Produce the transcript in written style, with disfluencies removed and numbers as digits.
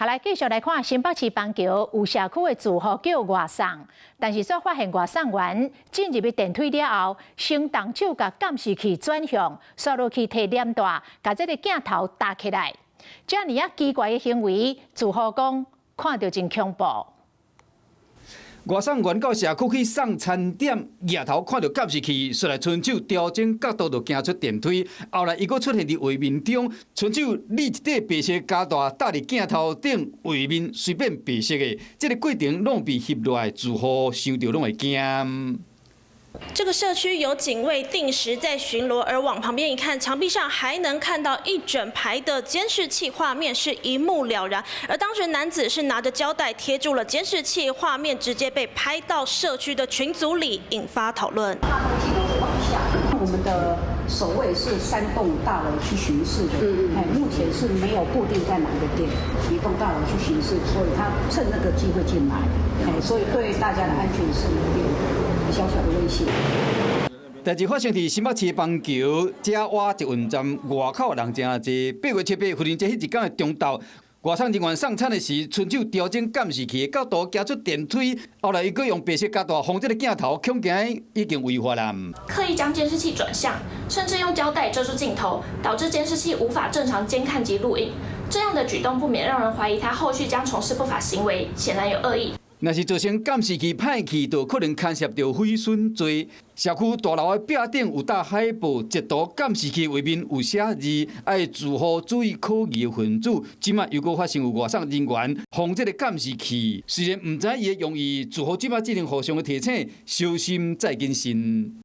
下來繼續來看新北市邦橋有社區的住戶叫外送，但是所發現外送員進入去電梯了後，先動手把監視器轉向，刷落去摕鏈帶，把這個鏡頭搭起來。這樣啊奇怪的行為，住戶講看到真恐怖。外送員到社區去送餐點，抬頭看到監視器，率來伸手調整角度，就行出電梯。後來，伊佫出現佇畫面中，伸手拎一塊白色膠帶搭佇鏡頭頂，畫面隨便白色的。這個過程攏被翕落來，住戶想到攏會驚。這個社區有警衛定時在巡邏，而往旁邊一看，牆壁上還能看到一整排的監視器畫面，是一目了然。而當時男子是拿着膠帶貼住了監視器，畫面直接被拍到社區的群組裡，引發討論。我們的守衛是3棟大樓去巡視的，目前是沒有固定在哪個點，一棟大樓去巡視，所以他趁那個機會進來，所以對大家的安全是有點小小的威脅。代志發生在新北市邦橋遮瓦捷運站外口，人真濟。8月7日，忽然間迄一天的中晝，外送人員送餐的時，伸手調整監視器的角度，行出電梯。後來，伊佫用白色膠帶封這個鏡頭，恐驚已經違法了。刻意將監視器轉向，甚至用膠帶遮住鏡頭，導致監視器無法正常監看及錄影。這樣的舉動不免讓人懷疑他後續將從事不法行為，顯然有惡意。若是造成監視器歹去，就可能牽涉到毀損罪。社區大樓的壁頂有搭海報，截圖監視器畫面有寫字，要住戶注意可疑的分子。即馬又閣發生有外送人員放這個監視器，雖然唔知伊的用意，住戶即馬只能互相的提醒，小心再謹慎。